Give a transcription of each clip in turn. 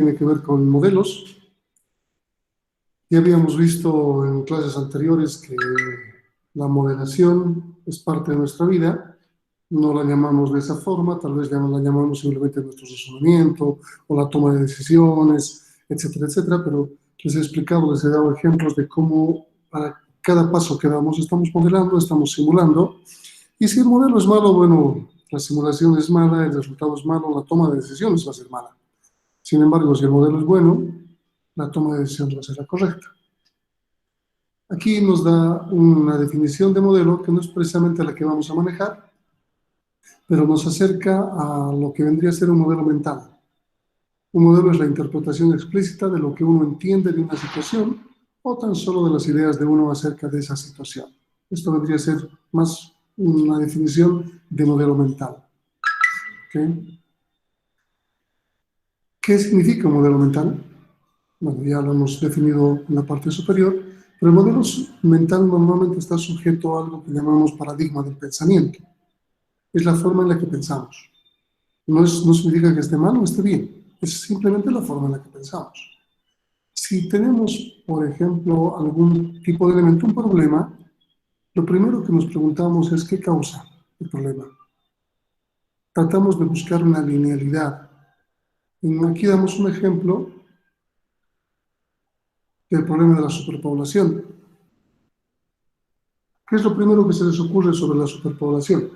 tiene que ver con modelos. Ya habíamos visto en clases anteriores que la modelación es parte de nuestra vida. No la llamamos de esa forma, tal vez la llamamos simplemente nuestro razonamiento o la toma de decisiones, etcétera, etcétera, pero les he explicado, les he dado ejemplos de cómo para cada paso que damos estamos modelando, estamos simulando, y si el modelo es malo, bueno, la simulación es mala, el resultado es malo, la toma de decisiones va a ser mala. Sin embargo, si el modelo es bueno, la toma de decisiones va a ser la correcta. Aquí nos da una definición de modelo que no es precisamente la que vamos a manejar, pero nos acerca a lo que vendría a ser un modelo mental. Un modelo es la interpretación explícita de lo que uno entiende de una situación o tan solo de las ideas de uno acerca de esa situación. Esto vendría a ser más una definición de modelo mental. ¿Okay? ¿Qué significa un modelo mental? Bueno, ya lo hemos definido en la parte superior, pero el modelo mental normalmente está sujeto a algo que llamamos paradigma del pensamiento. Es la forma en la que pensamos. No significa que esté mal o esté bien, es simplemente la forma en la que pensamos. Si tenemos, por ejemplo, algún tipo de elemento, un problema, lo primero que nos preguntamos es ¿qué causa el problema? Tratamos de buscar una linealidad. Y aquí damos un ejemplo del problema de la superpoblación. ¿Qué es lo primero que se les ocurre sobre la superpoblación?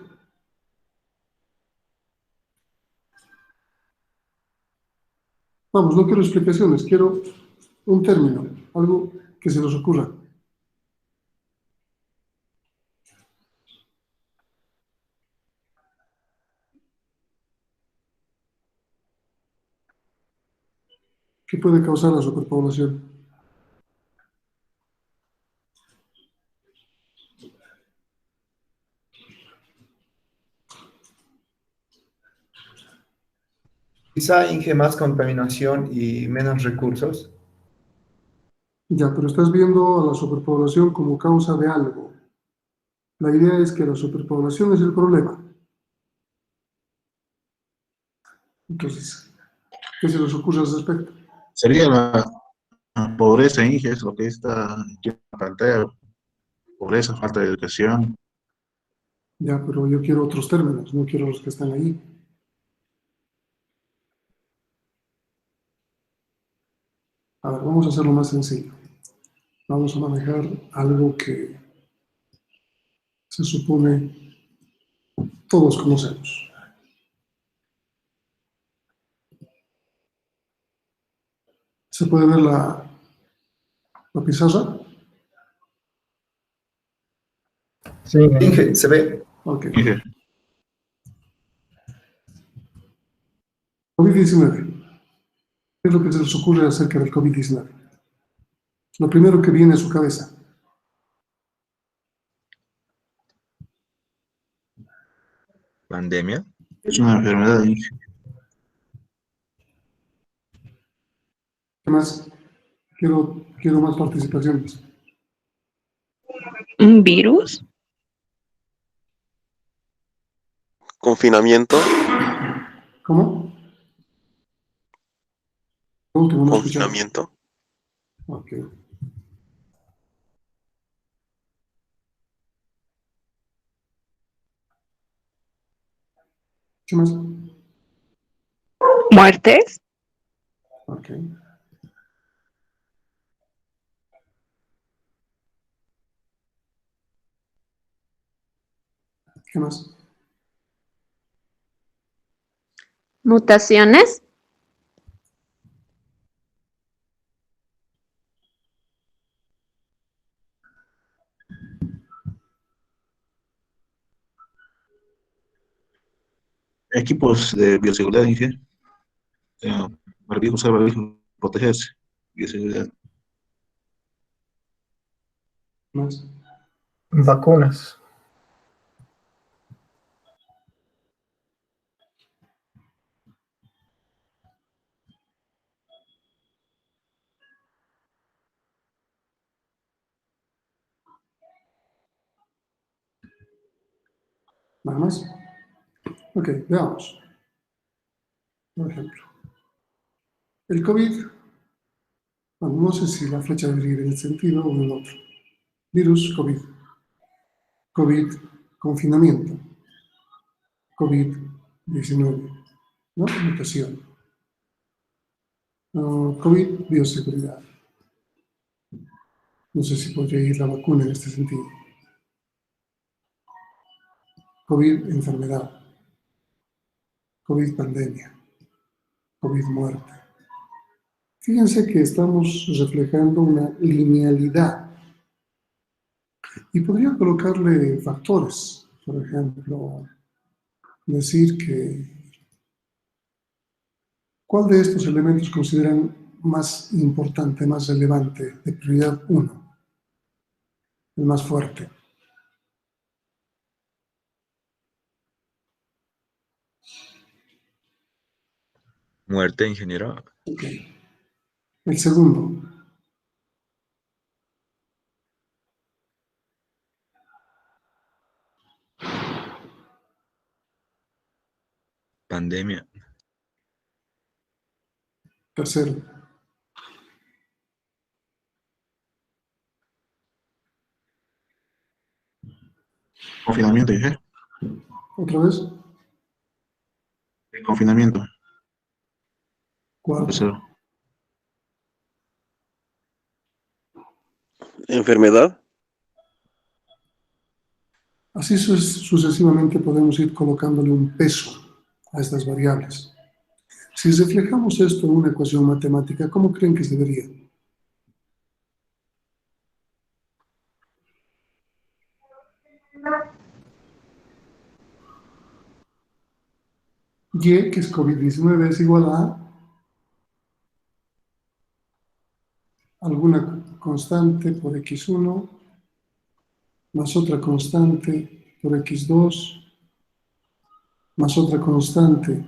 Vamos, no quiero explicaciones, quiero un término, algo que se les ocurra. ¿Qué puede causar la superpoblación? Quizá Inge más contaminación y menos recursos. Ya, pero estás viendo a la superpoblación como causa de algo. La idea es que la superpoblación es el problema. Entonces, ¿qué se les ocurre al respecto? Sería la pobreza, Inge, es lo que está aquí en la pantalla. Pobreza, falta de educación. Ya, pero yo quiero otros términos, no quiero los que están ahí. A ver, vamos a hacerlo más sencillo. Vamos a manejar algo que se supone todos conocemos. ¿Se puede ver la pizarra? Sí, Inge, se ve. Ok. Inge, COVID-19. ¿Qué es lo que se les ocurre acerca del COVID-19? Lo primero que viene a su cabeza. Pandemia. es una enfermedad, Inge. ¿Qué más? Quiero más participaciones. ¿Un virus? Confinamiento, ¿Cómo? Lo último, no he escuchado. confinamiento, Ok. ¿Qué más? ¿Muertes? Ok. ¿Qué más? Mutaciones. Equipos de bioseguridad, Inge. Barbijo, usar barbijo, protegerse. Bioseguridad. ¿Más? vacunas. ¿Nada más? Ok, veamos. Por ejemplo. El COVID, bueno, no sé si la flecha debería ir en el sentido o en el otro. Virus, COVID. COVID, confinamiento. COVID-19, ¿no? Mutación. COVID, bioseguridad. No sé si podría ir la vacuna en este sentido. COVID, enfermedad. COVID, pandemia. COVID, muerte. Fíjense que estamos reflejando una linealidad y podría colocarle factores. Por ejemplo, decir que ¿cuál de estos elementos consideran más importante, más relevante, de prioridad 1, el más fuerte? Muerte en general. Ok. El segundo, Pandemia. tercero, Confinamiento, dije. otra vez, El confinamiento. cuarto, Tercero. Enfermedad. así sucesivamente podemos ir colocándole un peso a estas variables. Si reflejamos esto en una ecuación matemática, ¿cómo creen que se vería? Y, que es COVID-19, es igual a alguna constante por x1 más otra constante por x2 más otra constante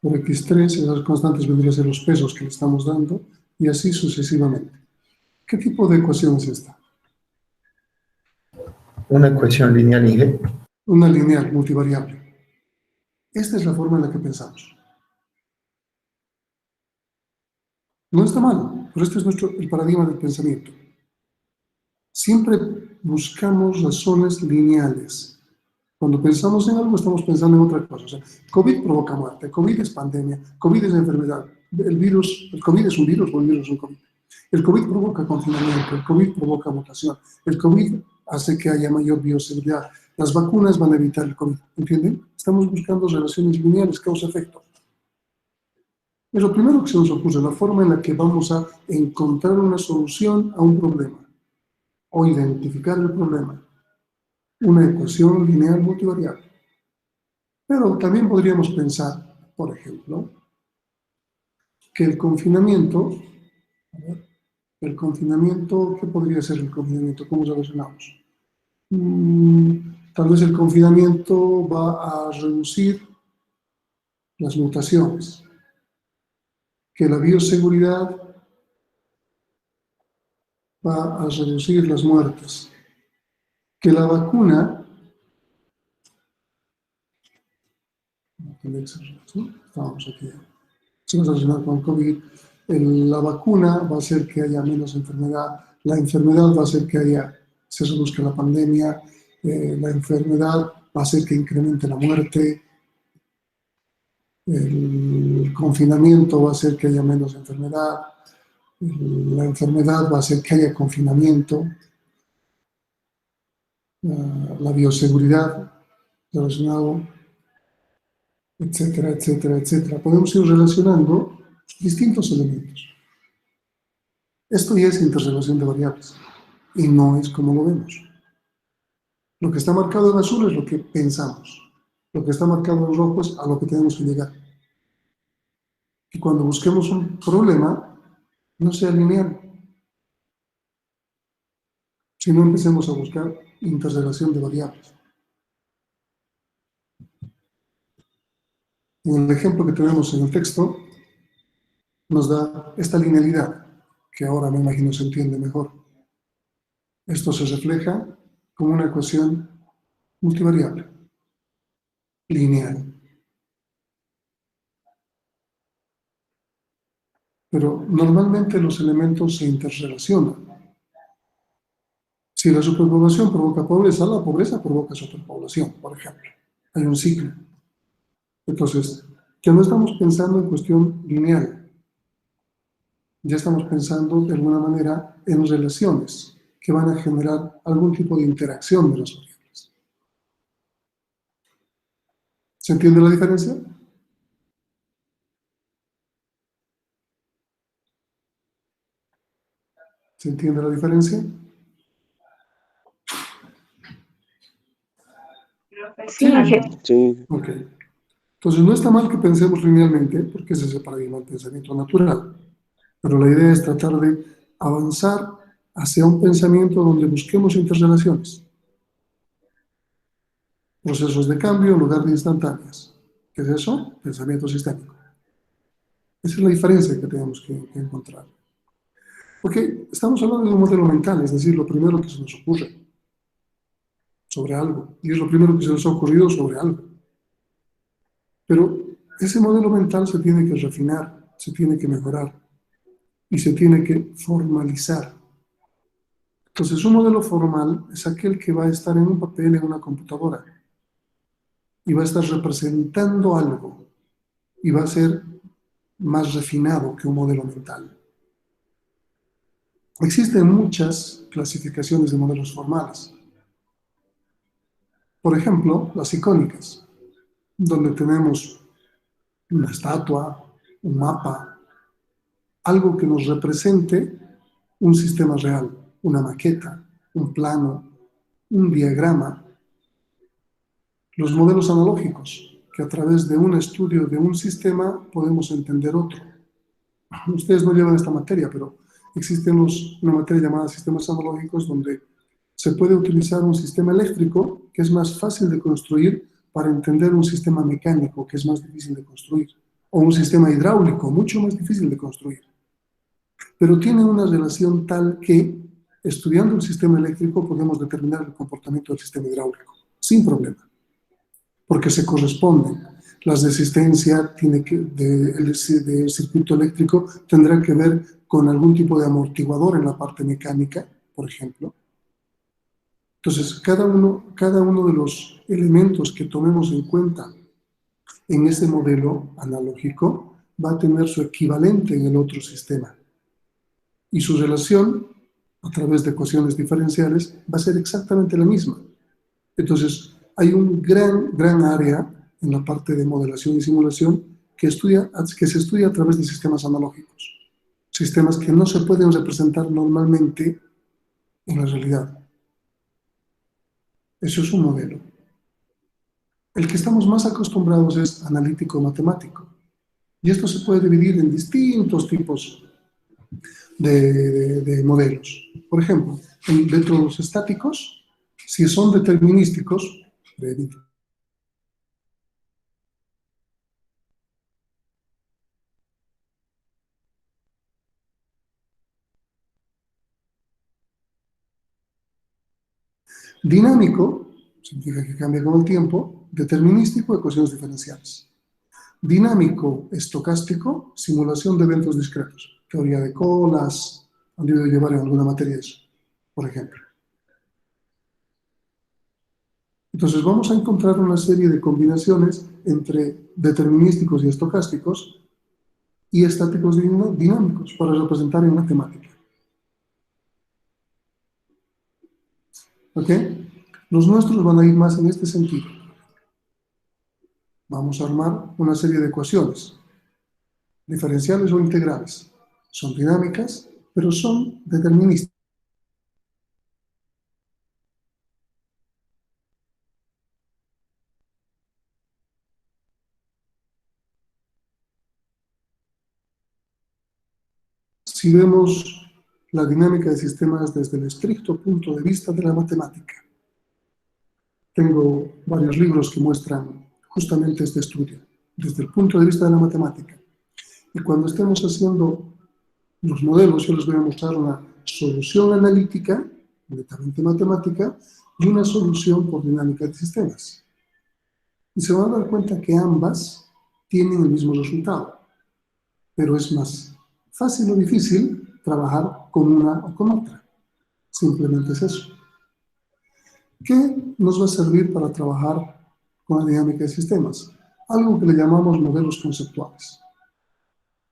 por x3, esas constantes vendrían a ser los pesos que le estamos dando, y así sucesivamente. ¿Qué tipo de ecuación es esta? Una ecuación lineal, Inge. Una lineal multivariable. Esta es la forma en la que pensamos. No está mal, pero este es el paradigma del pensamiento. Siempre buscamos razones lineales. Cuando pensamos en algo, estamos pensando en otra cosa. O sea, COVID provoca muerte, COVID es pandemia, COVID es enfermedad. El COVID es un virus o el virus es un COVID. El COVID provoca confinamiento, el COVID provoca mutación, el COVID hace que haya mayor bioseguridad. Las vacunas van a evitar el COVID, ¿entienden? Estamos buscando relaciones lineales, causa-efecto. Es lo primero que se nos ocurre, la forma en la que vamos a encontrar una solución a un problema o identificar el problema. Una ecuación lineal multivariable. Pero también podríamos pensar, por ejemplo, que el confinamiento, ¿qué podría ser el confinamiento? ¿Cómo relacionamos? Tal vez el confinamiento va a reducir las mutaciones, que la bioseguridad va a reducir las muertes, que la vacuna, estamos aquí, se va a relacionar con COVID, la vacuna va a hacer que haya menos enfermedad, la enfermedad va a hacer que se reduzca la pandemia, la enfermedad va a hacer que incremente la muerte, el confinamiento va a hacer que haya menos enfermedad, la enfermedad va a hacer que haya confinamiento, la bioseguridad relacionado, etcétera, etcétera, etcétera. Podemos ir relacionando distintos elementos. Esto ya es interrelación de variables y no es como lo vemos. Lo que está marcado en azul es lo que pensamos. Lo que está marcado en rojo es a lo que tenemos que llegar. Y cuando busquemos un problema, no sea lineal, sino empecemos a buscar interrelación de variables. En el ejemplo que tenemos en el texto, nos da esta linealidad, que ahora me imagino se entiende mejor. Esto se refleja como una ecuación multivariable, lineal. pero normalmente los elementos se interrelacionan. Si la superpoblación provoca pobreza, la pobreza provoca superpoblación, por ejemplo. Hay un ciclo. Entonces, ya no estamos pensando en cuestión lineal, ya estamos pensando de alguna manera en relaciones que van a generar algún tipo de interacción de las variables. ¿Se entiende la diferencia? ¿Se entiende la diferencia? Sí, Inge. Sí, Ok. Entonces, no está mal que pensemos linealmente, porque ese es el paradigma del pensamiento natural. Pero la idea es tratar de avanzar hacia un pensamiento donde busquemos interrelaciones. Procesos de cambio en lugar de instantáneas. ¿Qué es eso? Pensamiento sistémico. Esa es la diferencia que tenemos que encontrar. Porque estamos hablando de un modelo mental, es decir, lo primero que se nos ocurre sobre algo. Y es lo primero que se nos ha ocurrido sobre algo. Pero ese modelo mental se tiene que refinar, se tiene que mejorar y se tiene que formalizar. Entonces, un modelo formal es aquel que va a estar en un papel, en una computadora, y va a estar representando algo, y va a ser más refinado que un modelo mental. Existen muchas clasificaciones de modelos formales. Por ejemplo, las icónicas, donde tenemos una estatua, un mapa, algo que nos represente un sistema real, una maqueta, un plano, un diagrama. Los modelos analógicos, que a través de un estudio de un sistema podemos entender otro. Ustedes no llevan esta materia, pero existe una materia llamada sistemas analógicos donde se puede utilizar un sistema eléctrico que es más fácil de construir para entender un sistema mecánico que es más difícil de construir, o un sistema hidráulico mucho más difícil de construir. Pero tiene una relación tal que, estudiando el sistema eléctrico, podemos determinar el comportamiento del sistema hidráulico, sin problema, porque se corresponden. Las de asistencia del circuito eléctrico tendrá que ver con algún tipo de amortiguador en la parte mecánica, por ejemplo. Entonces, cada uno de los elementos que tomemos en cuenta en ese modelo analógico va a tener su equivalente en el otro sistema. Y su relación, a través de ecuaciones diferenciales, va a ser exactamente la misma. Entonces, hay un gran área en la parte de modelación y simulación que se estudia a través de sistemas analógicos. Sistemas que no se pueden representar normalmente en la realidad. Eso es un modelo. El que estamos más acostumbrados es analítico-matemático. Y esto se puede dividir en distintos tipos de modelos. Por ejemplo, dentro de los estáticos, si son determinísticos, dinámico, significa que cambia con el tiempo, determinístico, ecuaciones diferenciales. Dinámico, estocástico, simulación de eventos discretos. Teoría de colas, han debido llevar en alguna materia eso, por ejemplo. Entonces vamos a encontrar una serie de combinaciones entre determinísticos y estocásticos y estáticos dinámicos para representar en matemática. ¿Ok? Los nuestros van a ir más en este sentido. Vamos a armar una serie de ecuaciones, diferenciales o integrales. Son dinámicas, pero son deterministas. Si vemos la dinámica de sistemas desde el estricto punto de vista de la matemática, tengo varios libros que muestran justamente este estudio, desde el punto de vista de la matemática. Y cuando estemos haciendo los modelos, yo les voy a mostrar una solución analítica, netamente matemática, y una solución por dinámica de sistemas. Y se van a dar cuenta que ambas tienen el mismo resultado, pero es más fácil o difícil trabajar con una o con otra. Simplemente es eso. ¿Qué nos va a servir para trabajar con la dinámica de sistemas? Algo que le llamamos modelos conceptuales.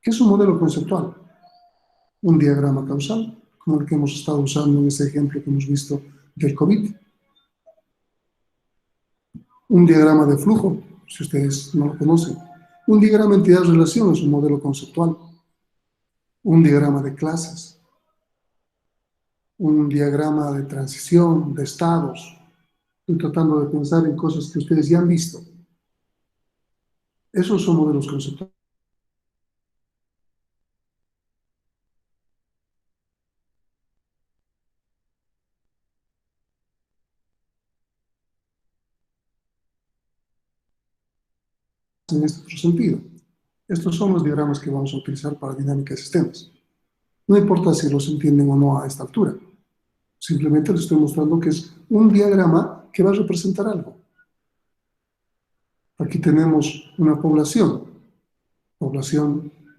¿Qué es un modelo conceptual? Un diagrama causal, como el que hemos estado usando en ese ejemplo que hemos visto del COVID. Un diagrama de flujo, si ustedes no lo conocen. Un diagrama de entidad-relación es un modelo conceptual. Un diagrama de clases. Un diagrama de transición, de estados. Estoy tratando de pensar en cosas que ustedes ya han visto. Esos son modelos conceptuales. En este otro sentido. Estos son los diagramas que vamos a utilizar para dinámica de sistemas. No importa si los entienden o no a esta altura. Simplemente les estoy mostrando que es un diagrama que va a representar algo. Aquí tenemos una población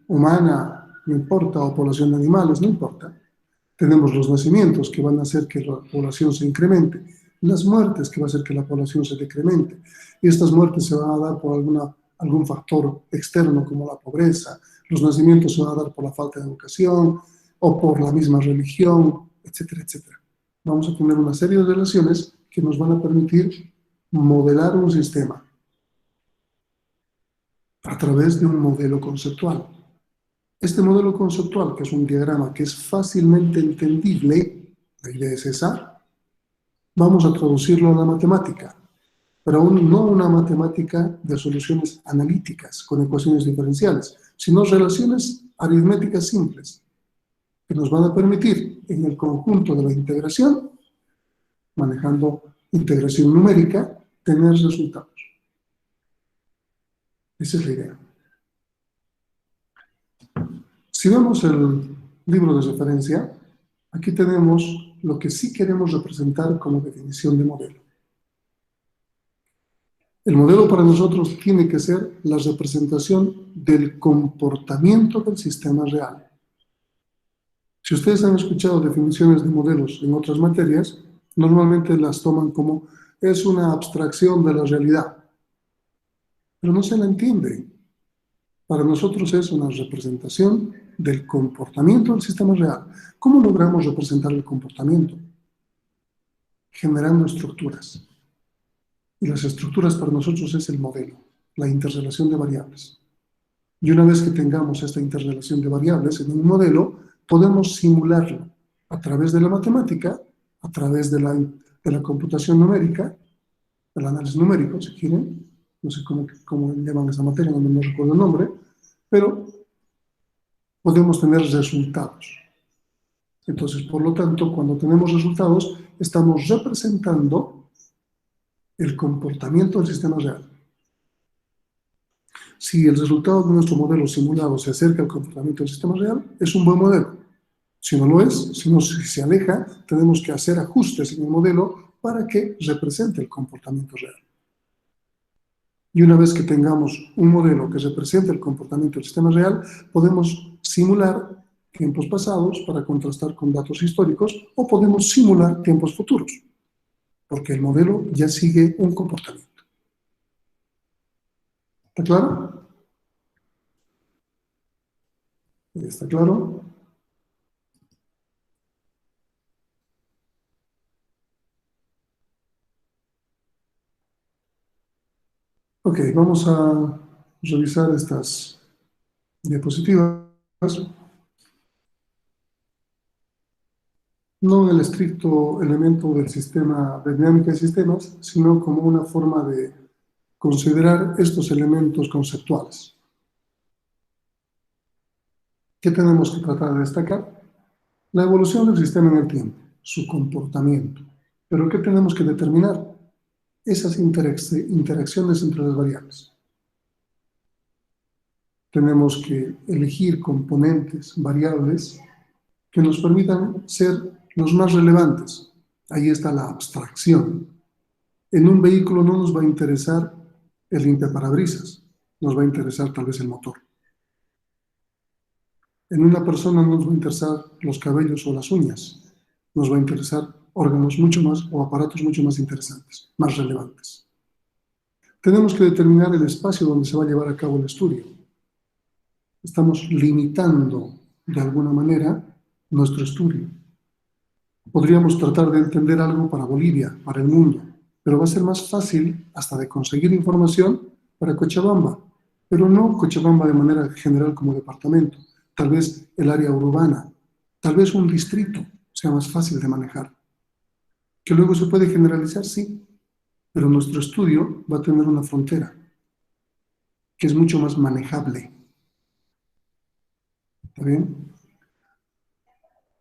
humana, no importa, o población de animales, no importa. Tenemos los nacimientos que van a hacer que la población se incremente, las muertes que va a hacer que la población se decremente. Y estas muertes se van a dar por algún factor externo como la pobreza, los nacimientos se van a dar por la falta de educación o por la misma religión, etcétera, etcétera. Vamos a tener una serie de relaciones que nos van a permitir modelar un sistema a través de un modelo conceptual. Este modelo conceptual, que es un diagrama que es fácilmente entendible, la idea es esa, vamos a traducirlo a la matemática, pero aún no una matemática de soluciones analíticas con ecuaciones diferenciales, sino relaciones aritméticas simples, que nos van a permitir en el conjunto de la integración, manejando integración numérica, tener resultados. Esa es la idea. Si vemos el libro de referencia, aquí tenemos lo que sí queremos representar como definición de modelo. El modelo para nosotros tiene que ser la representación del comportamiento del sistema real. Si ustedes han escuchado definiciones de modelos en otras materias, normalmente las toman como es una abstracción de la realidad, pero no se la entiende. Para nosotros es una representación del comportamiento del sistema real. ¿Cómo logramos representar el comportamiento? Generando estructuras. Y las estructuras para nosotros es el modelo, la interrelación de variables. Y una vez que tengamos esta interrelación de variables en un modelo, podemos simularlo a través de la matemática, a través de la computación numérica, del análisis numérico, si quieren. No sé cómo llaman esa materia, no recuerdo el nombre, pero podemos tener resultados. Entonces, por lo tanto, cuando tenemos resultados, estamos representando el comportamiento del sistema real. Si el resultado de nuestro modelo simulado se acerca al comportamiento del sistema real, es un buen modelo. Si no lo es, si se aleja, tenemos que hacer ajustes en el modelo para que represente el comportamiento real. Y una vez que tengamos un modelo que represente el comportamiento del sistema real, podemos simular tiempos pasados para contrastar con datos históricos o podemos simular tiempos futuros, porque el modelo ya sigue un comportamiento. ¿Está claro? ¿Está claro? Ok, vamos a revisar estas diapositivas. No en el estricto elemento del sistema de dinámica de sistemas, sino como una forma de considerar estos elementos conceptuales. ¿Qué tenemos que tratar de destacar? La evolución del sistema en el tiempo, su comportamiento. ¿Pero qué tenemos que determinar? Esas interacciones entre las variables. Tenemos que elegir componentes, variables, que nos permitan ser los más relevantes. Ahí está la abstracción. En un vehículo no nos va a interesar el limpiaparabrisas, nos va a interesar tal vez el motor. En una persona no nos va a interesar los cabellos o las uñas, nos va a interesar órganos mucho más o aparatos mucho más interesantes, más relevantes. Tenemos que determinar el espacio donde se va a llevar a cabo el estudio. Estamos limitando de alguna manera nuestro estudio. Podríamos tratar de entender algo para Bolivia, para el mundo, pero va a ser más fácil hasta de conseguir información para Cochabamba, pero no Cochabamba de manera general como departamento, tal vez el área urbana, tal vez un distrito sea más fácil de manejar. Que luego se puede generalizar, sí, pero nuestro estudio va a tener una frontera que es mucho más manejable. ¿Está bien?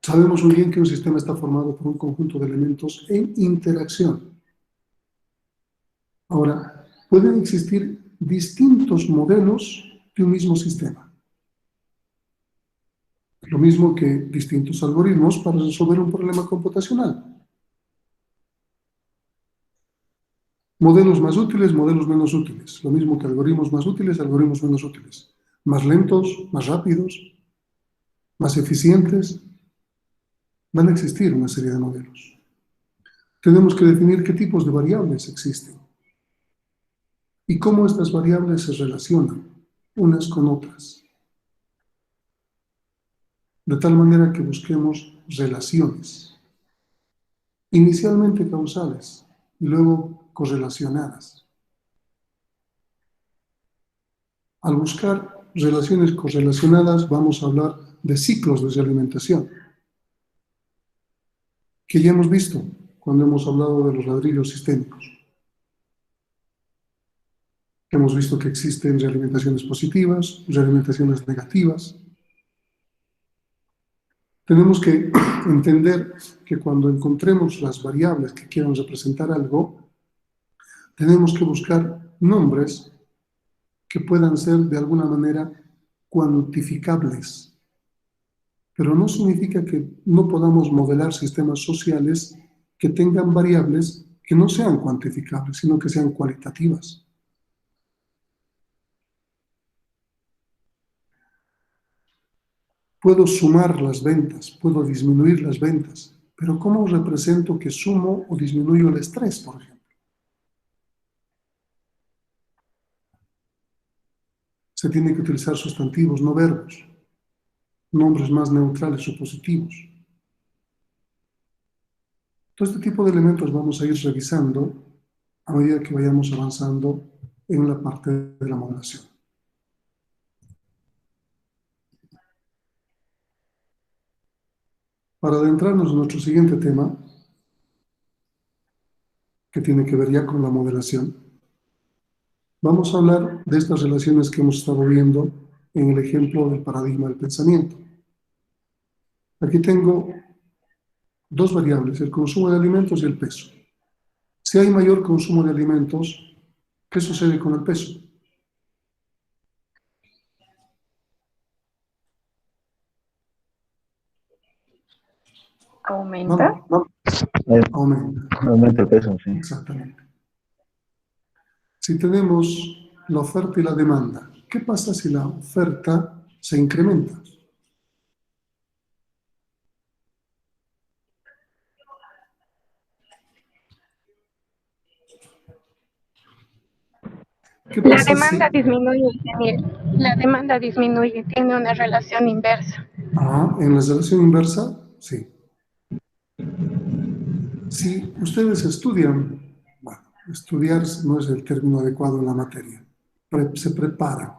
Sabemos muy bien que un sistema está formado por un conjunto de elementos en interacción. Ahora, pueden existir distintos modelos de un mismo sistema. Lo mismo que distintos algoritmos para resolver un problema computacional. Modelos más útiles, modelos menos útiles. Lo mismo que algoritmos más útiles, algoritmos menos útiles. Más lentos, más rápidos, más eficientes. Van a existir una serie de modelos. Tenemos que definir qué tipos de variables existen y cómo estas variables se relacionan unas con otras. De tal manera que busquemos relaciones, inicialmente causales y luego correlacionadas. Al buscar relaciones correlacionadas vamos a hablar de ciclos de realimentación, que ya hemos visto cuando hemos hablado de los ladrillos sistémicos. Hemos visto que existen realimentaciones positivas, realimentaciones negativas. Tenemos que entender que cuando encontremos las variables que quieran representar algo, tenemos que buscar nombres que puedan ser de alguna manera cuantificables. Pero no significa que no podamos modelar sistemas sociales que tengan variables que no sean cuantificables, sino que sean cualitativas. Puedo sumar las ventas, puedo disminuir las ventas, pero ¿cómo represento que sumo o disminuyo el estrés, por ejemplo? Se tienen que utilizar sustantivos, no verbos, nombres más neutrales o positivos. Todo este tipo de elementos vamos a ir revisando a medida que vayamos avanzando en la parte de la modelación. Para adentrarnos en nuestro siguiente tema, que tiene que ver ya con la modelación, vamos a hablar de estas relaciones que hemos estado viendo en el ejemplo del paradigma del pensamiento. Aquí tengo dos variables, el consumo de alimentos y el peso. Si hay mayor consumo de alimentos, ¿qué sucede con el peso? ¿Aumenta? Aumenta. Aumenta el peso, sí. Exactamente. Si tenemos la oferta y la demanda, ¿qué pasa si la oferta se incrementa? ¿Qué La pasa demanda si... disminuye, la demanda disminuye, tiene una relación inversa. En la relación inversa, sí. Si ustedes estudian, bueno, estudiar no es el término adecuado en la materia, se preparan,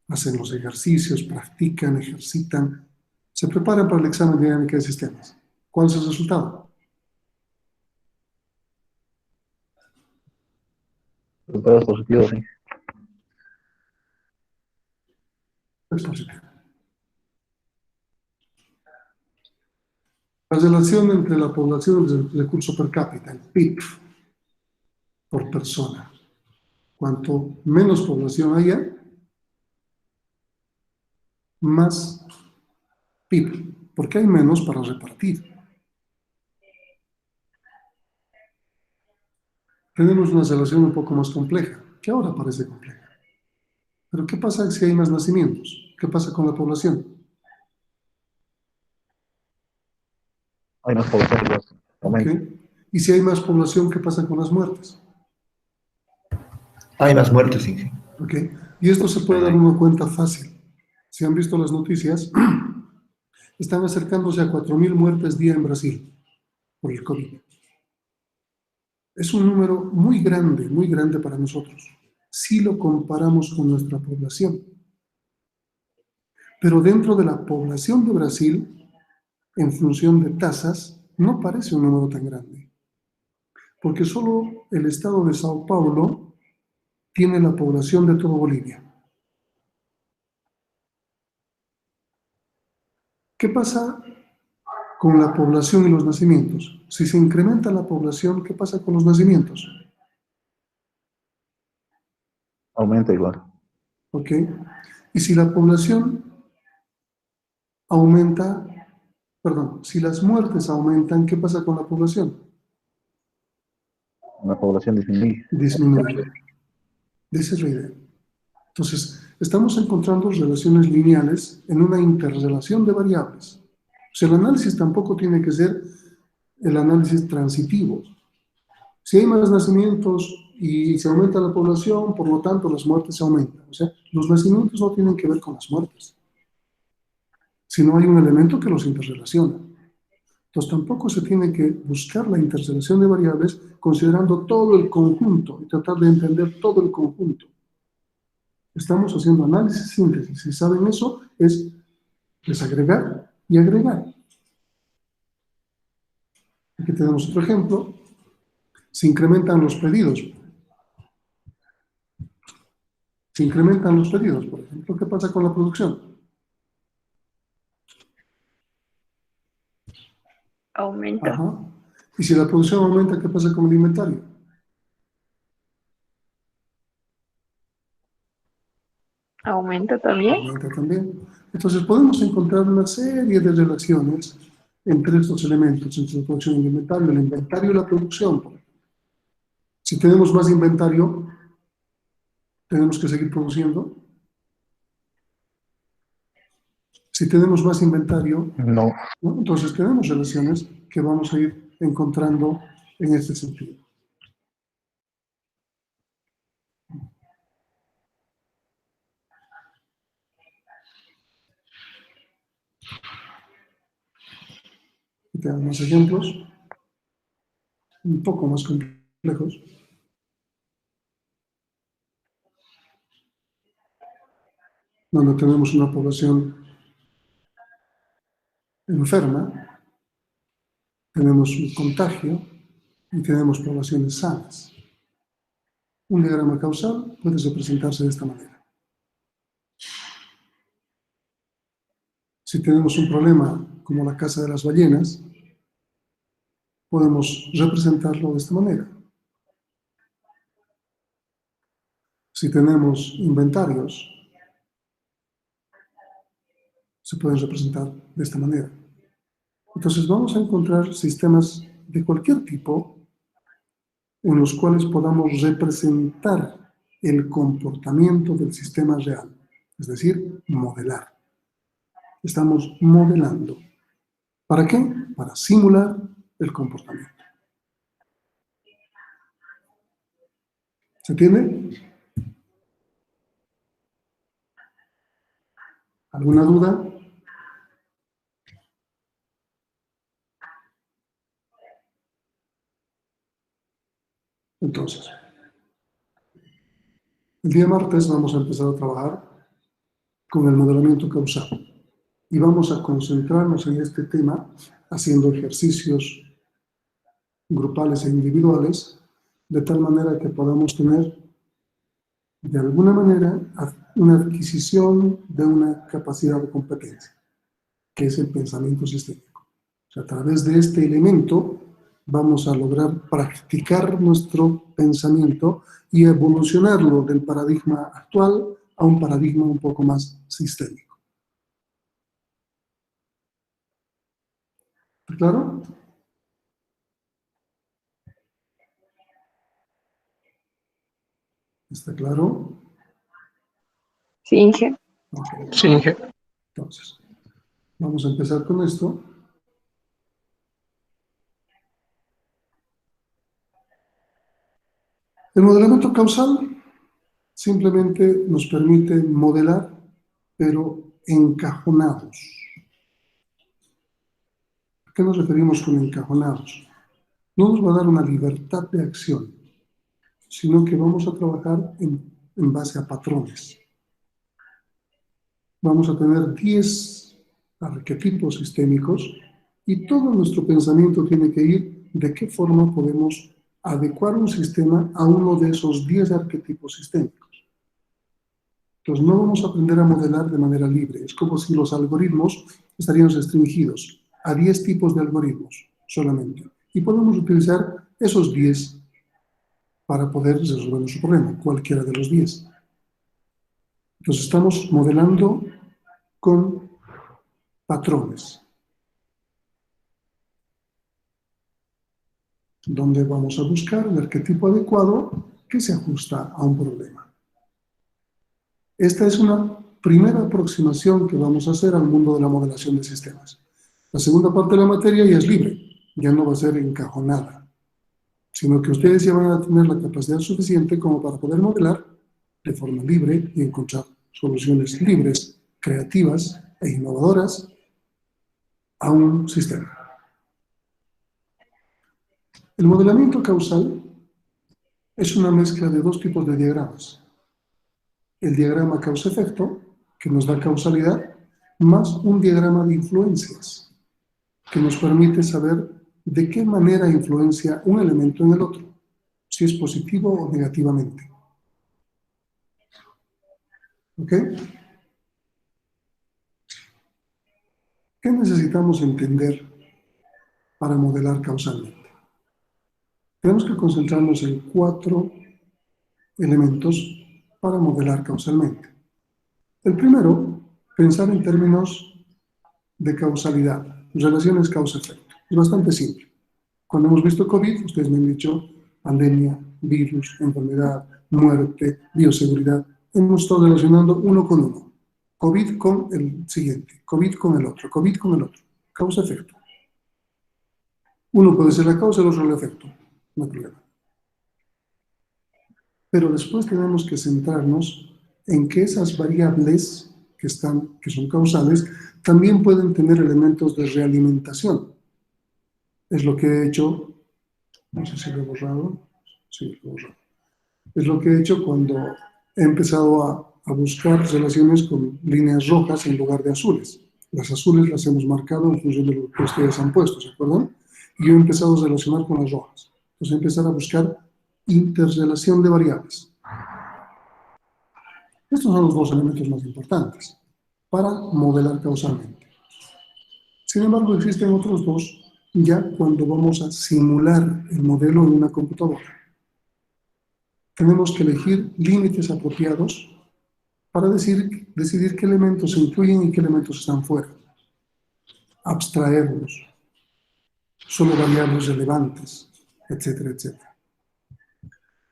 hacen los ejercicios, practican, ejercitan, se preparan para el examen de dinámica de sistemas. ¿Cuál es el resultado? Resultados positivos, sí. Es positivo. La relación entre la población y el recurso per cápita, el PIB, por persona. Cuanto menos población haya, más PIB, porque hay menos para repartir. Tenemos una relación un poco más compleja, que ahora parece compleja. Pero ¿qué pasa si hay más nacimientos? ¿Qué pasa con la población? hay más población, pues, aumenta. ¿Ok? Y si hay más población, ¿qué pasa con las muertes? Hay más muertes, Inge. ¿Ok? Y esto se puede dar una cuenta fácil. Si han visto las noticias, están acercándose a 4.000 muertes día en Brasil por el COVID. Es un número muy grande para nosotros, si lo comparamos con nuestra población. Pero dentro de la población de Brasil, en función de tasas, no parece un número tan grande. Porque solo el estado de Sao Paulo tiene la población de toda Bolivia. ¿Qué pasa con la población y los nacimientos? Si se incrementa la población, ¿qué pasa con los nacimientos? Aumenta igual. ¿Ok? Y si la población aumenta, perdón, si las muertes aumentan, ¿qué pasa con la población? La población disminuye. Disminuye. Esa es la idea. Entonces, estamos encontrando relaciones lineales en una interrelación de variables. O sea, el análisis tampoco tiene que ser el análisis transitivo. Si hay más nacimientos y se aumenta la población, por lo tanto las muertes se aumentan. O sea, los nacimientos no tienen que ver con las muertes, sino hay un elemento que los interrelaciona. Entonces tampoco se tiene que buscar la interrelación de variables considerando todo el conjunto y tratar de entender todo el conjunto. Estamos haciendo análisis, síntesis. Si saben eso, es desagregar y agregar. Aquí tenemos otro ejemplo. Se incrementan los pedidos. Se incrementan los pedidos, por ejemplo. ¿Qué pasa con la producción? Aumenta. Ajá. Y si la producción aumenta, ¿qué pasa con el inventario? Aumenta también. Aumenta también. Entonces podemos encontrar una serie de relaciones entre estos elementos, entre la producción y el inventario y la producción. Si tenemos más inventario, tenemos que seguir produciendo. Si tenemos más inventario, No. ¿no? Entonces tenemos relaciones que vamos a ir encontrando en este sentido. Y tenemos más ejemplos, un poco más complejos. Donde tenemos una población enferma, tenemos un contagio y tenemos poblaciones sanas. Un diagrama causal puede representarse de esta manera. Si tenemos un problema como la caza de las ballenas, podemos representarlo de esta manera. Si tenemos inventarios, se pueden representar de esta manera. Entonces vamos a encontrar sistemas de cualquier tipo en los cuales podamos representar el comportamiento del sistema real, es decir, modelar. Estamos modelando. ¿Para qué? Para simular el comportamiento. ¿Se entiende? ¿Alguna duda? Entonces, el día martes vamos a empezar a trabajar con el modelamiento causal y vamos a concentrarnos en este tema haciendo ejercicios grupales e individuales de tal manera que podamos tener de alguna manera una adquisición de una capacidad de competencia, que es el pensamiento sistémico. O sea, a través de este elemento vamos a lograr practicar nuestro pensamiento y evolucionarlo del paradigma actual a un paradigma un poco más sistémico. ¿Está claro? ¿Está claro? Sí, Inge. Okay. Sí, Inge. Entonces, vamos a empezar con esto. El modelamiento causal simplemente nos permite modelar, pero encajonados. ¿A qué nos referimos con encajonados? No nos va a dar una libertad de acción, sino que vamos a trabajar en base a patrones. Vamos a tener 10 arquetipos sistémicos y todo nuestro pensamiento tiene que ir de qué forma podemos adecuar un sistema a uno de esos 10 arquetipos sistémicos. Entonces no vamos a aprender a modelar de manera libre. Es como si los algoritmos estarían restringidos a 10 tipos de algoritmos solamente. Y podemos utilizar esos 10 para poder resolver nuestro problema, cualquiera de los 10. Entonces estamos modelando con patrones, donde vamos a buscar el arquetipo adecuado que se ajusta a un problema. Esta es una primera aproximación que vamos a hacer al mundo de la modelación de sistemas. La segunda parte de la materia ya es libre, ya no va a ser encajonada, sino que ustedes ya van a tener la capacidad suficiente como para poder modelar de forma libre y encontrar soluciones libres, creativas e innovadoras a un sistema. El modelamiento causal es una mezcla de dos tipos de diagramas. El diagrama causa-efecto, que nos da causalidad, más un diagrama de influencias, que nos permite saber de qué manera influencia un elemento en el otro, si es positivo o negativamente. ¿Ok? ¿Qué necesitamos entender para modelar causalmente? Tenemos que concentrarnos en 4 elementos para modelar causalmente. El primero, pensar en términos de causalidad, relaciones causa-efecto. Es bastante simple. Cuando hemos visto COVID, ustedes me han dicho pandemia, virus, enfermedad, muerte, bioseguridad. Hemos estado relacionando uno con uno. COVID con el siguiente, COVID con el otro, COVID con el otro. Causa-efecto. Uno puede ser la causa, el otro el efecto. No hay problema. Pero después tenemos que centrarnos en que esas variables que son causales también pueden tener elementos de realimentación. Es lo que he hecho, no sé si lo he borrado, sí, lo he borrado. Es lo que he hecho cuando he empezado a buscar relaciones con líneas rojas en lugar de azules. Las azules las hemos marcado en función de lo que ustedes han puesto, ¿se acuerdan? Y yo he empezado a relacionar con las rojas. Entonces he empezado a buscar interrelación de variables. Estos son los 2 elementos más importantes para modelar causalmente. Sin embargo, existen otros 2 ya cuando vamos a simular el modelo en una computadora. Tenemos que elegir límites apropiados para decidir qué elementos se incluyen y qué elementos están fuera. Abstraerlos. Solo variables relevantes, etcétera, etcétera.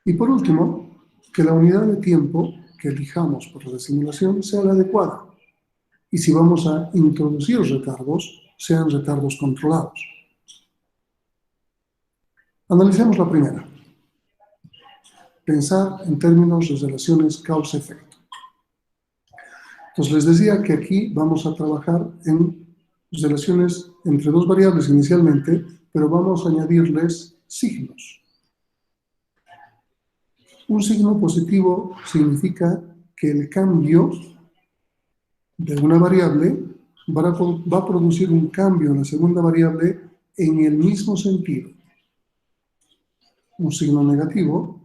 Y por último, que la unidad de tiempo que elijamos para la simulación sea la adecuada. Y si vamos a introducir retardos, sean retardos controlados. Analicemos la primera. Pensar en términos de relaciones causa-efecto. Entonces les decía que aquí vamos a trabajar en relaciones entre 2 variables inicialmente, pero vamos a añadirles signos. Un signo positivo significa que el cambio de una variable va a producir un cambio en la segunda variable en el mismo sentido. Un signo negativo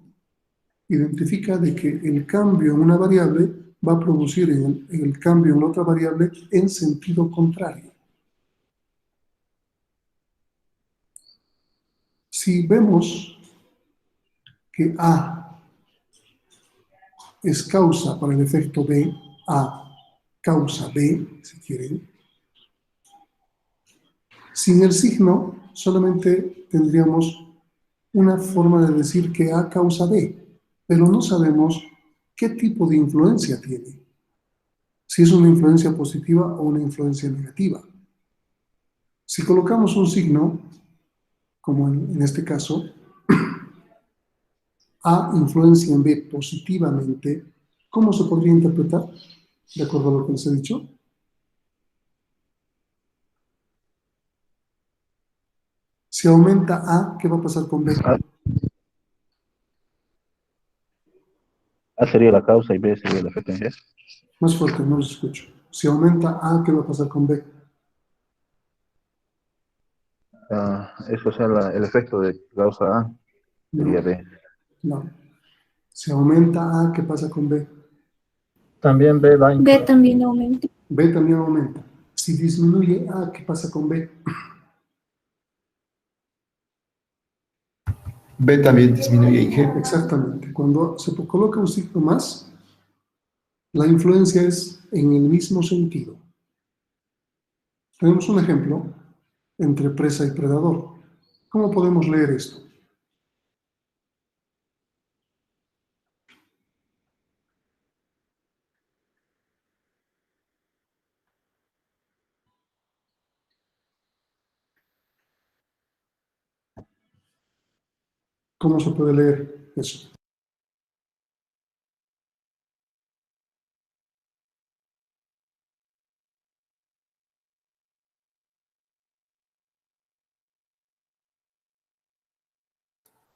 identifica de que el cambio en una variable va a producir el cambio en la otra variable en sentido contrario. Si vemos que A es causa para el efecto B, A causa B, si quieren, sin el signo solamente tendríamos una forma de decir que A causa B, pero no sabemos qué tipo de influencia tiene. Si es una influencia positiva o una influencia negativa. Si colocamos un signo, como en este caso, A influencia en B positivamente, ¿cómo se podría interpretar? De acuerdo a lo que les he dicho. Si aumenta A, ¿qué va a pasar con B? A sería la causa y B sería el efecto en G. Más fuerte, no los escucho. Si aumenta A, ¿qué va a pasar con B? Eso es el efecto de causa A, sería No, B. no. Si aumenta A, ¿qué pasa con B? También B va a B influir. también aumenta. B también aumenta. Si disminuye A, ¿qué pasa con B? B también disminuye en G. Exactamente. Cuando se coloca un signo más, la influencia es en el mismo sentido. Tenemos un ejemplo entre presa y predador. ¿Cómo podemos leer esto? ¿Cómo se puede leer eso?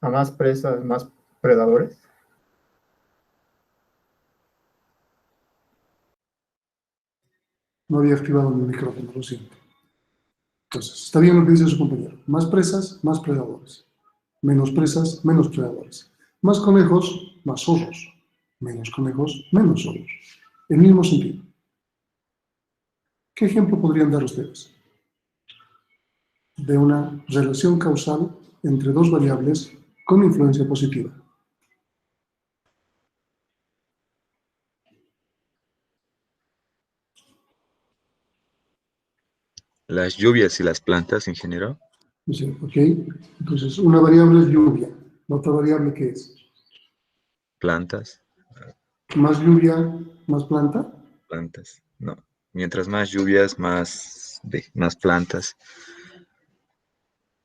A más presas, más predadores. No había activado mi micrófono, lo siento. Entonces, está bien lo que dice su compañero. Más presas, más predadores. Menos presas, menos predadores. Más conejos, más zorros. Menos conejos, menos zorros. El mismo sentido. ¿Qué ejemplo podrían dar ustedes de una relación causal entre dos variables con influencia positiva? Las lluvias y las plantas, ingeniero. Sí, ¿ok? Entonces, una variable es lluvia. ¿La otra variable qué es? Plantas, Más lluvia, más planta. plantas. No. Mientras más lluvias, más plantas,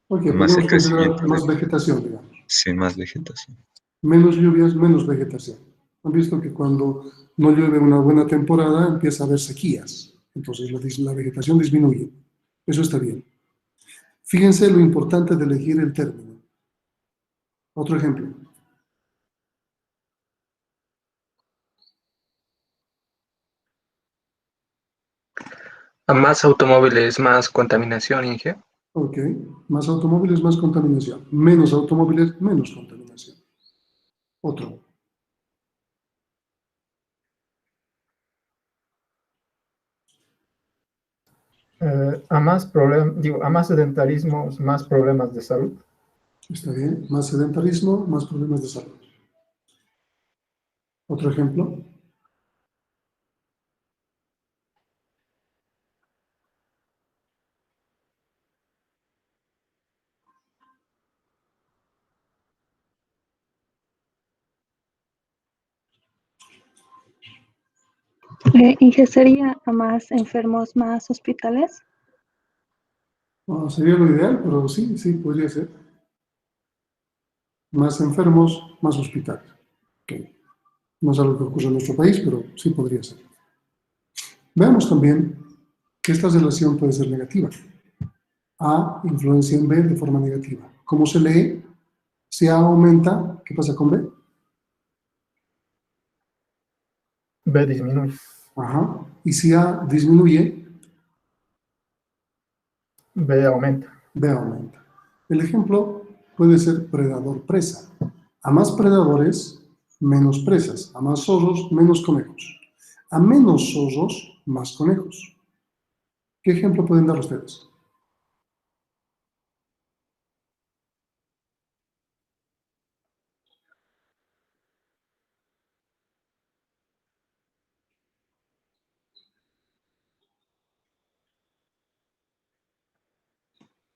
Ok, más el podemos considerar crecimiento más vegetación, digamos. sí, más vegetación. Menos lluvias, menos vegetación. Han visto que cuando no llueve una buena temporada empieza a haber sequías. Entonces la vegetación disminuye. Eso está bien. Fíjense lo importante de elegir el término. Otro ejemplo. A más automóviles, más contaminación, Inge. Ok. Más automóviles, más contaminación. Menos automóviles, menos contaminación. Otro. A más sedentarismo, más problemas de salud. Está bien. Más sedentarismo, más problemas de salud. Otro ejemplo. Inge, ¿sería a más enfermos, más hospitales? Bueno, sería lo ideal, pero sí, sí, podría ser. Más enfermos, más hospitales. Okay. No es algo que ocurre en nuestro país, pero sí podría ser. Veamos también que esta relación puede ser negativa. A influencia en B de forma negativa. ¿Cómo se lee? Si A aumenta, ¿qué pasa con B? B disminuye. Ajá. Y si A disminuye, B aumenta. B aumenta. El ejemplo puede ser predador-presa. A más predadores, menos presas. A más zorros, menos conejos. A menos zorros, más conejos. ¿Qué ejemplo pueden dar ustedes?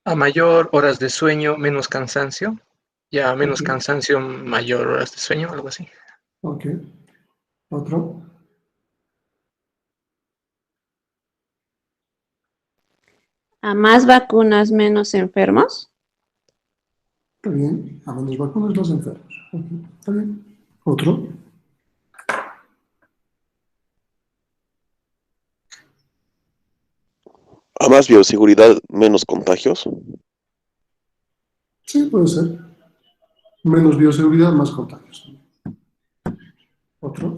A mayor horas de sueño, menos cansancio. Y a menos Ok. cansancio, mayor horas de sueño, algo así. Ok. Otro. A más vacunas, menos enfermos. Está bien. A menos vacunas, más enfermos. Ok, está bien. ¿Otro? A más bioseguridad, menos contagios. Sí, puede ser. Menos bioseguridad, más contagios. ¿Otro?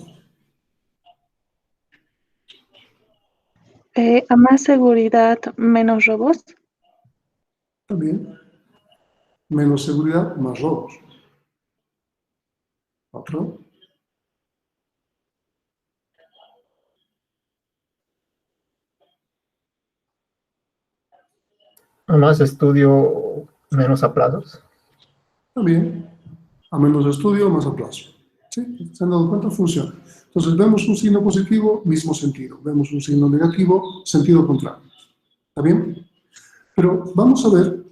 A más seguridad, menos robos. También. Menos seguridad, más robos. ¿Otro? A más estudio, menos aplazos. También. A menos estudio, más aplazo. ¿Sí? ¿Se han dado cuenta? Funciona. Entonces, vemos un signo positivo, mismo sentido. Vemos un signo negativo, sentido contrario. ¿Está bien? Pero vamos a ver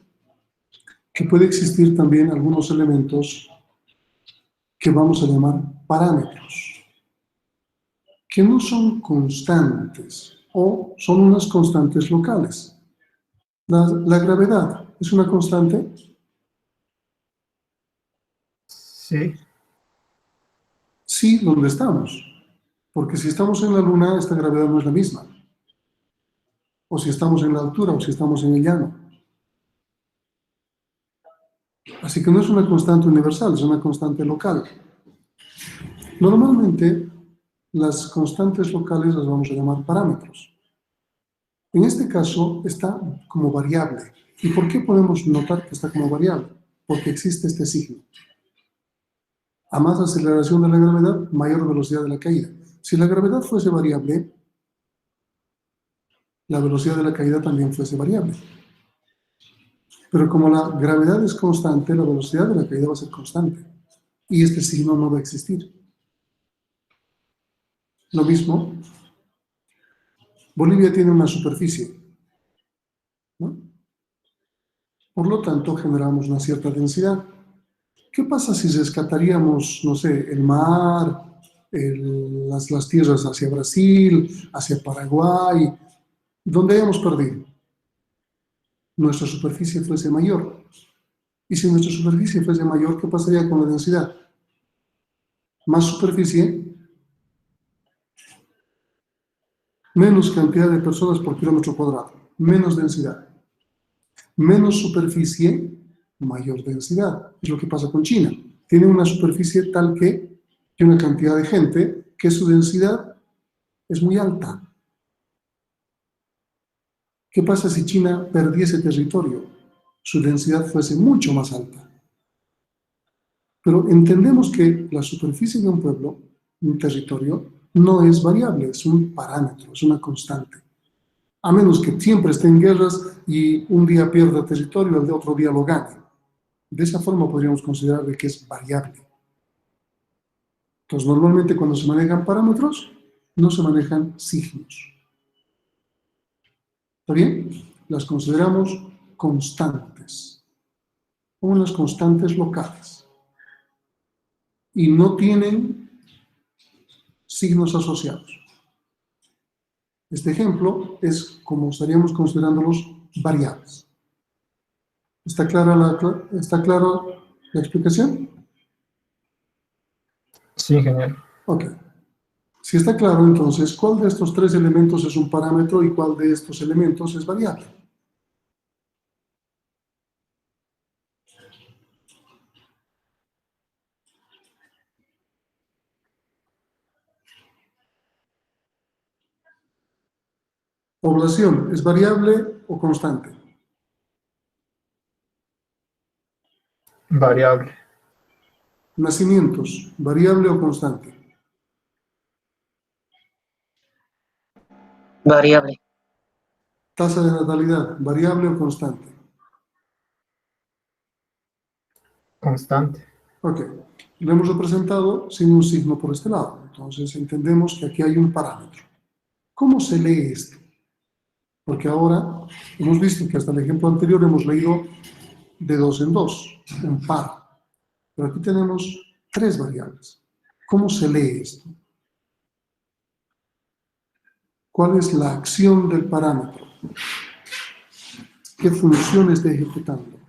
que puede existir también algunos elementos que vamos a llamar parámetros, que no son constantes o son unas constantes locales. La gravedad es una constante. Sí. Sí, donde estamos. Porque si estamos en la Luna, esta gravedad no es la misma. O si estamos en la altura, o si estamos en el llano. Así que no es una constante universal, es una constante local. Normalmente, las constantes locales las vamos a llamar parámetros. En este caso, está como variable. ¿Y por qué podemos notar que está como variable? Porque existe este signo. A más aceleración de la gravedad, mayor velocidad de la caída. Si la gravedad fuese variable, la velocidad de la caída también fuese variable. Pero como la gravedad es constante, la velocidad de la caída va a ser constante. Y este signo no va a existir. Lo mismo, Bolivia tiene una superficie, ¿no? Por lo tanto, generamos una cierta densidad. ¿Qué pasa si rescataríamos, no sé, el mar, las tierras hacia Brasil, hacia Paraguay, donde hayamos perdido? Nuestra superficie fuese mayor. Y si nuestra superficie fuese mayor, ¿qué pasaría con la densidad? Más superficie, menos cantidad de personas por kilómetro cuadrado, menos densidad. Menos superficie, mayor densidad. Es lo que pasa con China. Tiene una superficie tal que una cantidad de gente que su densidad es muy alta. ¿Qué pasa si China perdiese territorio? Su densidad fuese mucho más alta. Pero entendemos que la superficie de un pueblo, un territorio, no es variable, es un parámetro, es una constante. A menos que siempre esté en guerras y un día pierda territorio, el de otro día lo gane. De esa forma podríamos considerar que es variable. Entonces, normalmente cuando se manejan parámetros, no se manejan signos. ¿Está bien? Las consideramos constantes, como las constantes locales. Y no tienen signos asociados. Este ejemplo es como estaríamos considerándolos variables. ¿Está clara la explicación? Sí, ingeniero. Ok. Si está claro, entonces, ¿cuál de estos tres elementos es un parámetro y cuál de estos elementos es variable? Población, ¿es variable o constante? Variable. Nacimientos, ¿variable o constante? Variable. Tasa de natalidad, ¿variable o constante? Constante. Ok, lo hemos representado sin un signo por este lado. Entonces entendemos que aquí hay un parámetro. ¿Cómo se lee esto? Porque ahora hemos visto que hasta el ejemplo anterior hemos leído de dos en dos, un par. Pero aquí tenemos tres variables. ¿Cómo se lee esto? ¿Cuál es la acción del parámetro? ¿Qué función está ejecutando?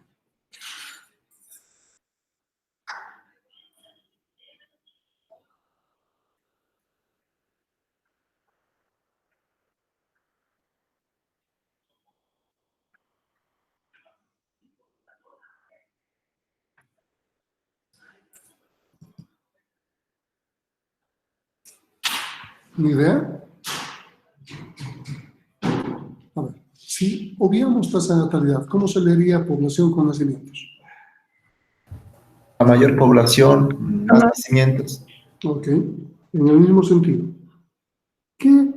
¿Ni idea? A ver, si obviamos tasa de natalidad, ¿cómo se leería población con nacimientos? A mayor población, más nacimientos. Ok, en el mismo sentido. ¿Qué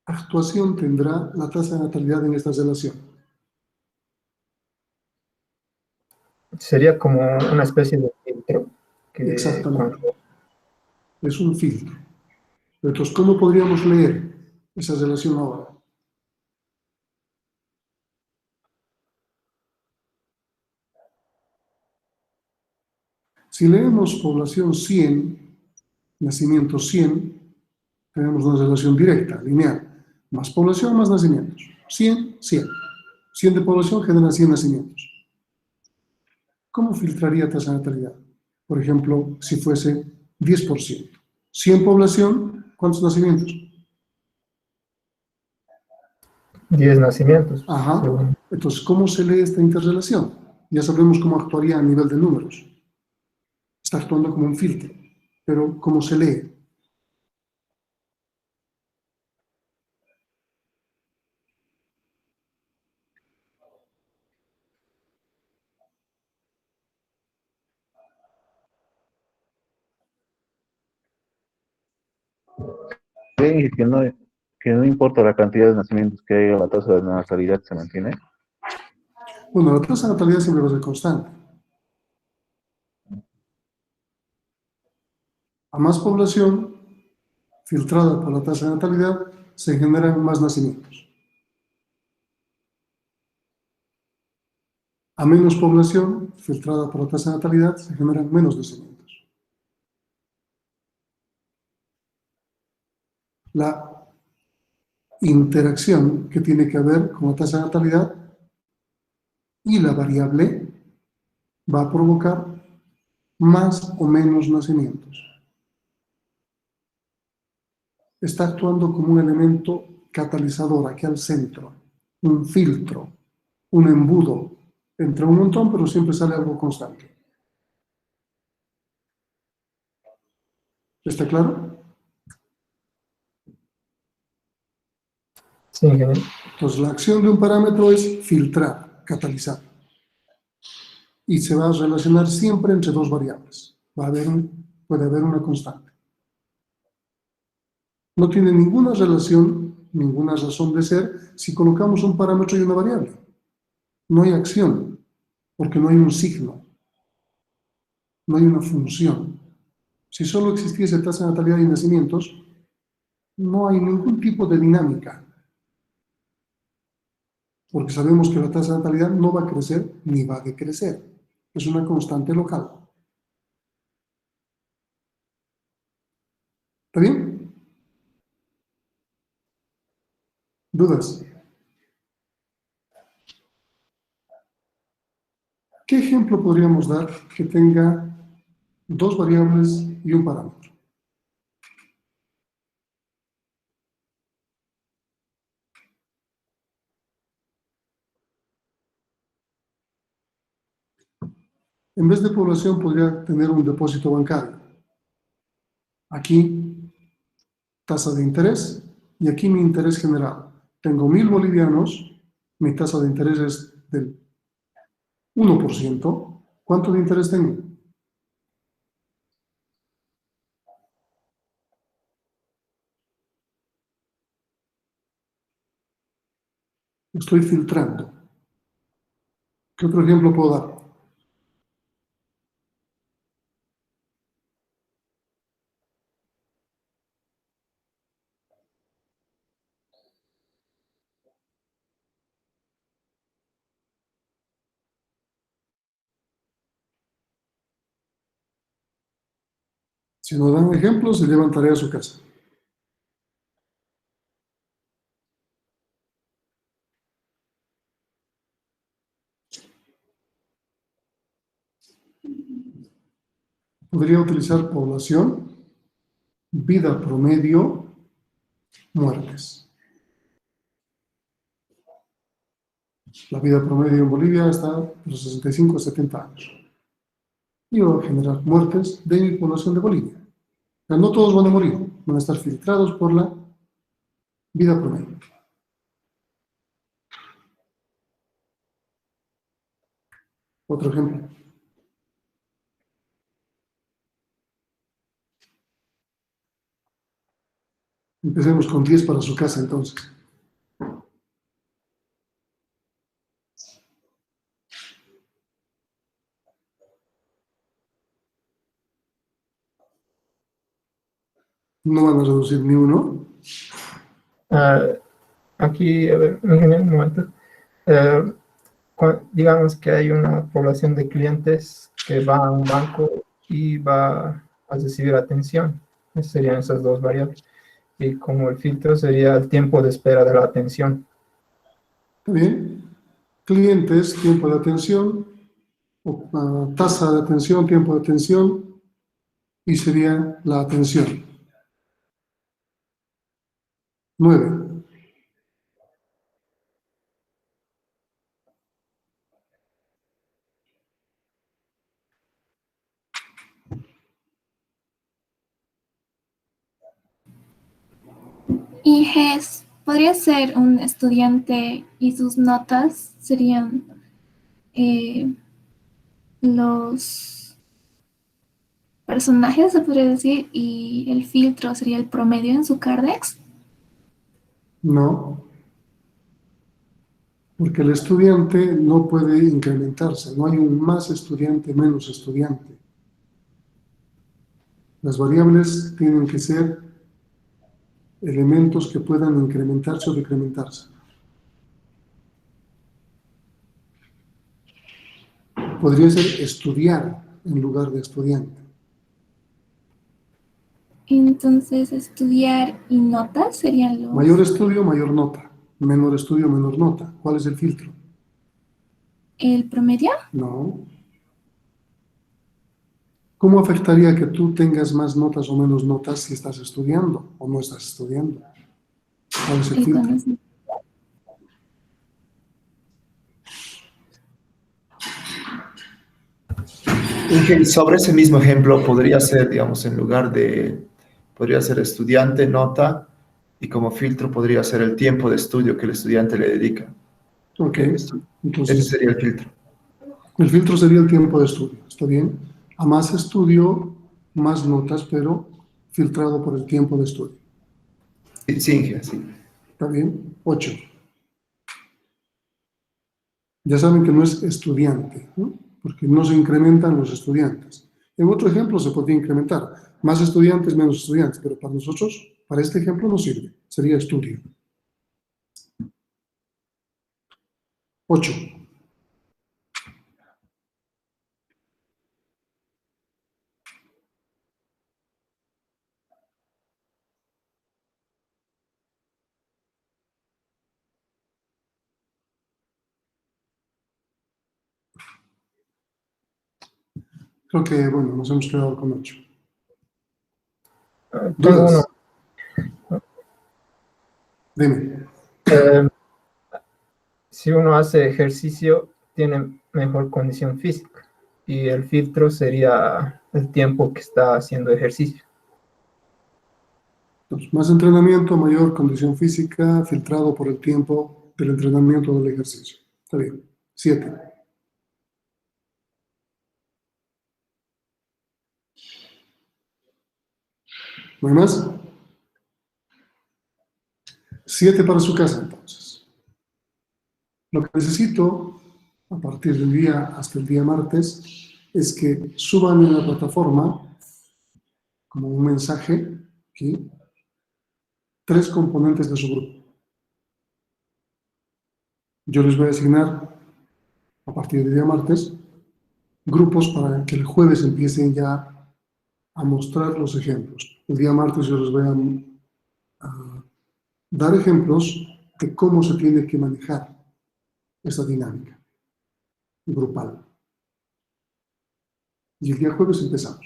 actuación tendrá la tasa de natalidad en esta relación? Sería como una especie de filtro. Exactamente. Es un filtro. Entonces, ¿cómo podríamos leer esa relación ahora? Si leemos población 100, nacimiento 100, tenemos una relación directa, lineal. Más población, más nacimientos. 100, 100. 100 de población genera 100 nacimientos. ¿Cómo filtraría tasa de natalidad? Por ejemplo, si fuese 10%. 100 población, ¿cuántos nacimientos? 10 nacimientos. Ajá. Según. Entonces, ¿cómo se lee esta interrelación? Ya sabemos cómo actuaría a nivel de números. Está actuando como un filtro. Pero, ¿cómo se lee? Sí, que no importa la cantidad de nacimientos que haya, la tasa de natalidad se mantiene. Bueno, la tasa de natalidad siempre va a ser constante. A más población, filtrada por la tasa de natalidad, se generan más nacimientos. A menos población, filtrada por la tasa de natalidad, se generan menos nacimientos. La interacción que tiene que haber con la tasa de natalidad y la variable va a provocar más o menos nacimientos. Está actuando como un elemento catalizador aquí al centro, un filtro, un embudo entre un montón, pero siempre sale algo constante. ¿Está claro? Sí, ingeniero. Entonces, la acción de un parámetro es filtrar, catalizar. Y se va a relacionar siempre entre dos variables. Puede haber una constante. No tiene ninguna relación, ninguna razón de ser si colocamos un parámetro y una variable. No hay acción, porque no hay un signo. No hay una función. Si solo existiese tasa de natalidad y nacimientos, no hay ningún tipo de dinámica. Porque sabemos que la tasa de natalidad no va a crecer ni va a decrecer. Es una constante local. ¿Está bien? ¿Dudas? ¿Qué ejemplo podríamos dar que tenga dos variables y un parámetro? En vez de población podría tener un depósito bancario. Aquí, tasa de interés y aquí mi interés general. Tengo 1000 bolivianos, mi tasa de interés es del 1%. ¿Cuánto de interés tengo? Estoy filtrando. ¿Qué otro ejemplo puedo dar? Si nos dan ejemplos, se llevan tarea a su casa. Podría utilizar población, vida promedio, muertes. La vida promedio en Bolivia está de los 65 a 70 años. Y va a generar muertes de mi población de Bolivia. Pero no todos van a morir. van a estar filtrados por la vida promedio. Otro ejemplo. Empecemos con 10 para su casa, entonces. No van a reducir ni uno. Aquí, a ver, un momento. Digamos que hay una población de clientes que va a un banco y va a recibir atención. Esas serían esas dos variables. Y como el filtro sería el tiempo de espera de la atención. ¿Está bien? Clientes, tiempo de atención, tasa de atención, tiempo de atención, y sería la atención. 9. Inges, podría ser un estudiante y sus notas serían los personajes, se podría decir, y el filtro sería el promedio en su Cardex. No, porque el estudiante no puede incrementarse, no hay un más estudiante, menos estudiante. Las variables tienen que ser elementos que puedan incrementarse o decrementarse. Podría ser estudiar en lugar de estudiante. Entonces, estudiar y notas serían los... Mayor estudio, mayor nota. Menor estudio, menor nota. ¿Cuál es el filtro? ¿El promedio? No. ¿Cómo afectaría que tú tengas más notas o menos notas si estás estudiando o no estás estudiando? ¿Cuál es el filtro? Y sobre ese mismo ejemplo podría ser, digamos, en lugar de, podría ser estudiante, nota, y como filtro podría ser el tiempo de estudio que el estudiante le dedica. Ok, entonces ese sería el filtro. El filtro sería el tiempo de estudio, ¿está bien? A más estudio, más notas, pero filtrado por el tiempo de estudio. Sí. ¿Está bien? 8. Ya saben que no es estudiante, ¿no? Porque no se incrementan los estudiantes. En otro ejemplo se podría incrementar. Más estudiantes, menos estudiantes, pero para nosotros, para este ejemplo no sirve. Sería estudio. 8. Creo que, bueno, nos hemos quedado con 8. Tengo uno. Dime. Si uno hace ejercicio, tiene mejor condición física. Y el filtro sería el tiempo que está haciendo ejercicio. Entonces, más entrenamiento, mayor condición física, filtrado por el tiempo del entrenamiento del ejercicio. Está bien. 7. ¿No hay más? 7 para su casa, entonces. Lo que necesito, a partir del día hasta el día martes, es que suban en la plataforma, como un mensaje, aquí, 3 componentes de su grupo. Yo les voy a asignar, a partir del día martes, grupos para que el jueves empiecen ya a mostrar los ejemplos. El día martes yo les voy a dar ejemplos de cómo se tiene que manejar esta dinámica grupal. Y el día jueves empezamos.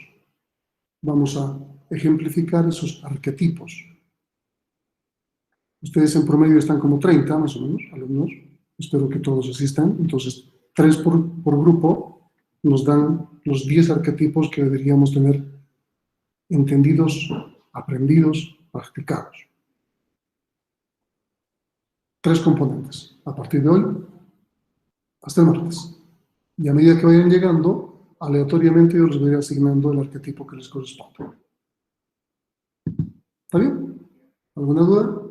Vamos a ejemplificar esos arquetipos. Ustedes en promedio están como 30, más o menos, alumnos. Espero que todos asistan. Entonces, 3 por grupo nos dan los 10 arquetipos que deberíamos tener entendidos aprendidos, practicados. 3 componentes. A partir de hoy, hasta el martes. Y a medida que vayan llegando, aleatoriamente yo les voy a ir asignando el arquetipo que les corresponde. ¿Está bien? ¿Alguna duda?